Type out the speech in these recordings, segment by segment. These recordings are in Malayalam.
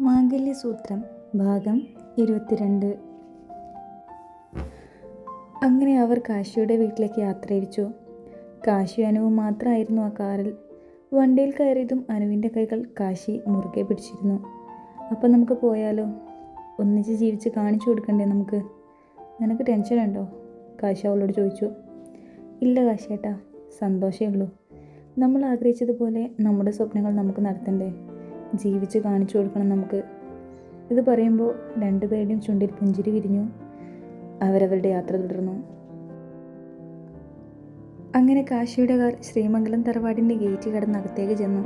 മാംഗല്യസൂത്രം ഭാഗം 22. അങ്ങനെ അവർ കാശിയുടെ വീട്ടിലേക്ക് യാത്രയിരിച്ചു. കാശിയും അനുവും മാത്രമായിരുന്നു ആ കാറിൽ. വണ്ടിയിൽ കയറിയതും അനുവിൻ്റെ കൈകൾ കാശി മുറുകെ പിടിച്ചിരുന്നു. അപ്പം നമുക്ക് പോയാലോ? ഒന്നിച്ച് ജീവിച്ച് കാണിച്ചു കൊടുക്കണ്ടേ നമുക്ക്? നിനക്ക് ടെൻഷനുണ്ടോ? കാശി അവളോട് ചോദിച്ചു. ഇല്ല കാശിയേട്ടാ, സന്തോഷമേ ഉള്ളൂ. നമ്മൾ ആഗ്രഹിച്ചതുപോലെ നമ്മുടെ സ്വപ്നങ്ങൾ നമുക്ക് നടത്തണ്ടേ? ജീവിച്ച് കാണിച്ചു കൊടുക്കണം നമുക്ക്. ഇത് പറയുമ്പോൾ രണ്ടുപേരുടെയും ചുണ്ടിൽ പുഞ്ചിരി വിരിഞ്ഞു. അവരവരുടെ യാത്ര തുടർന്നു. അങ്ങനെ കാശിയുടെ കാർ ശ്രീമംഗലം തറവാടിൻ്റെ ഗേറ്റ് കടന്ന് അകത്തേക്ക് ചെന്നു.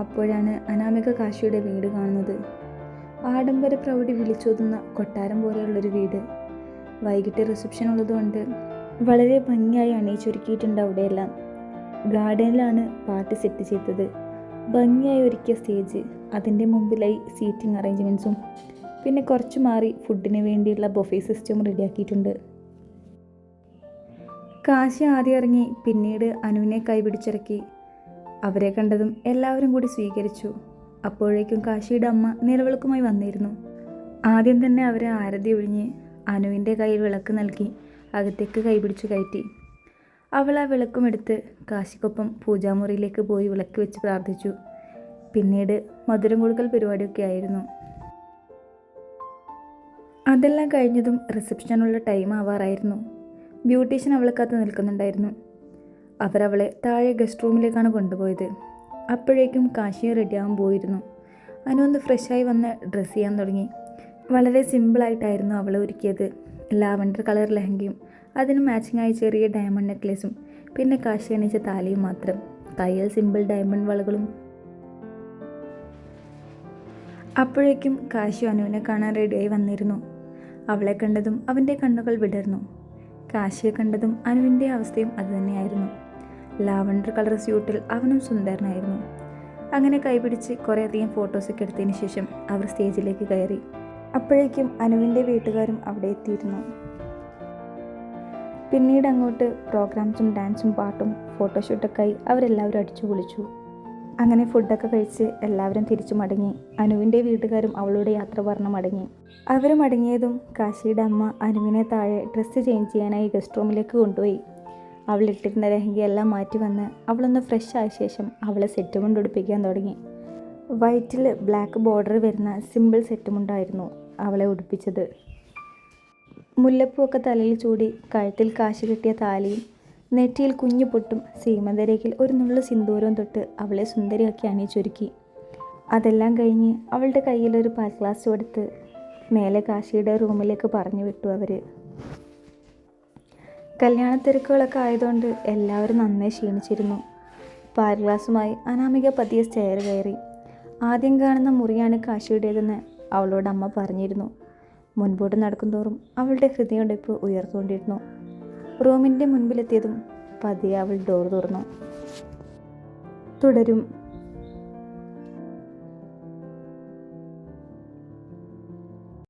അപ്പോഴാണ് അനാമിക കാശിയുടെ വീട് കാണുന്നത്. ആഡംബര പ്രൗഢി വിളിച്ചോതുന്ന കൊട്ടാരം പോലെയുള്ളൊരു വീട്. വൈകിട്ട് റിസപ്ഷൻ ഉള്ളതുകൊണ്ട് വളരെ ഭംഗിയായി അണിയിച്ചൊരുക്കിയിട്ടുണ്ട്. അവിടെയെല്ലാം ഗാർഡനിലാണ് പാർട്ടി സെറ്റ് ചെയ്തത്. ഭംഗിയായി ഒരുക്കിയ സ്റ്റേജ്, അതിൻ്റെ മുമ്പിലായി സീറ്റിംഗ് അറേഞ്ച്മെൻറ്റ്സും പിന്നെ കുറച്ച് മാറി ഫുഡിന് വേണ്ടിയുള്ള ബൊഫേ സിസ്റ്റം റെഡിയാക്കിയിട്ടുണ്ട്. കാശി ആദ്യം ഇറങ്ങി, പിന്നീട് അനുവിനെ കൈപിടിച്ചിറക്കി. അവരെ കണ്ടതും എല്ലാവരും കൂടി സ്വീകരിച്ചു. അപ്പോഴേക്കും കാശിയുടെ അമ്മ നിലവിളക്കുമായി വന്നിരുന്നു. ആദ്യം തന്നെ അവരെ ആരതി ഒഴിഞ്ഞ് അനുവിൻ്റെ കയ്യിൽ വിളക്ക് നൽകി അകത്തേക്ക് കൈപിടിച്ചു കയറ്റി. അവൾ ആ വിളക്കുമെടുത്ത് കാശിക്കൊപ്പം പൂജാമുറിയിലേക്ക് പോയി വിളക്ക് വെച്ച് പ്രാർത്ഥിച്ചു. പിന്നീട് മധുരം കൊടുക്കൽ പരിപാടിയൊക്കെ ആയിരുന്നു. അതെല്ലാം കഴിഞ്ഞതും റിസപ്ഷനുള്ള ടൈം ആവാറായിരുന്നു. ബ്യൂട്ടീഷ്യൻ അവളെ കാത്ത് നിൽക്കുന്നുണ്ടായിരുന്നു. അവരവളെ താഴെ ഗസ്റ്റ് റൂമിലേക്കാണ് കൊണ്ടുപോയത്. അപ്പോഴേക്കും കാശിയും റെഡിയാകാൻ പോയിരുന്നു. അനു ഒന്ന് ഫ്രഷായി വന്ന് ഡ്രസ്സ് ചെയ്യാൻ തുടങ്ങി. വളരെ സിമ്പിളായിട്ടായിരുന്നു അവളെ ഒരുക്കിയത്. ലാവൻഡർ കളർ ലെഹങ്കയും അതിന് മാച്ചിങ്ങായി ചെറിയ ഡയമണ്ട് നെക്ലേസും പിന്നെ കാശി അണിയിച്ച താലിയും മാത്രം. കയ്യിൽ സിമ്പിൾ ഡയമണ്ട് വളകളും. അപ്പോഴേക്കും കാശി അനുവിനെ കാണാൻ റെഡിയായി വന്നിരുന്നു. അവളെ കണ്ടതും അവൻ്റെ കണ്ണുകൾ വിടർന്നു. കാശിയെ കണ്ടതും അനുവിൻ്റെ അവസ്ഥയും അതുതന്നെയായിരുന്നു. ലാവൻഡർ കളർ സ്യൂട്ടിൽ അവനും സുന്ദരനായിരുന്നു. അങ്ങനെ കൈപിടിച്ച് കുറേയധികം ഫോട്ടോസൊക്കെ എടുത്തതിന് ശേഷം അവർ സ്റ്റേജിലേക്ക് കയറി. അപ്പോഴേക്കും അനുവിൻ്റെ വീട്ടുകാരും അവിടെ എത്തിയിരുന്നു. പിന്നീട് അങ്ങോട്ട് പ്രോഗ്രാംസും ഡാൻസും പാട്ടും ഫോട്ടോഷൂട്ടൊക്കെയായി അവരെല്ലാവരും അടിച്ചു പൊളിച്ചു. അങ്ങനെ ഫുഡൊക്കെ കഴിച്ച് എല്ലാവരും തിരിച്ചു മടങ്ങി. അനുവിൻ്റെ വീട്ടുകാരും അവളുടെ യാത്ര പറഞ്ഞ് മടങ്ങി. അവർ മടങ്ങിയതും കാശിയുടെ അമ്മ അനുവിനെ താഴെ ഡ്രസ്സ് ചേഞ്ച് ചെയ്യാനായി ഗസ്റ്റ് റൂമിലേക്ക് കൊണ്ടുപോയി. അവൾ ഇട്ടിരുന്ന ലഹങ്കയെല്ലാം മാറ്റി വന്ന് അവളൊന്ന് ഫ്രഷ് ആയ ശേഷം അവളെ സെറ്റ് മുണ്ട് ഉടുപ്പിക്കാൻ തുടങ്ങി. വൈറ്റിൽ ബ്ലാക്ക് ബോർഡർ വരുന്ന സിമ്പിൾ സെറ്റ് മുണ്ടായിരുന്നു അവളെ ഉടുപ്പിച്ചത്. മുല്ലപ്പൂവൊക്കെ തലയിൽ ചൂടി, കഴുത്തിൽ കാശി കെട്ടിയ താലിയും നെറ്റിയിൽ കുഞ്ഞു പൊട്ടും സീമന്തരേഖയിൽ ഒരു നുള്ളു സിന്ദൂരവും തൊട്ട് അവളെ സുന്ദരിയാക്കി അണിയിച്ചൊരുക്കി. അതെല്ലാം കഴിഞ്ഞ് അവളുടെ കയ്യിലൊരു പാൽ ഗ്ലാസ് കൊടുത്ത് മേലെ കാശിയുടെ റൂമിലേക്ക് പറഞ്ഞു വിട്ടു അവർ. കല്യാണത്തിരക്കുകളൊക്കെ ആയതുകൊണ്ട് എല്ലാവരും നന്നായി ക്ഷീണിച്ചിരുന്നു. പാൽ ഗ്ലാസുമായി അനാമിക പതിയെ സ്റ്റെയർ കയറി. ആദ്യം കാണുന്ന മുറിയാണ് കാശിയുടേതെന്ന് അവളോട് അമ്മ പറഞ്ഞിരുന്നു. മുൻപോട്ട് നടക്കുന്തോറും അവളുടെ ഹൃദയമിടിപ്പ് ഉയർത്തുകൊണ്ടിരുന്നു. റൂമിൻ്റെ മുൻപിലെത്തിയതും പതിയെ അവൾ ഡോർ തുറന്നു. തുടരും.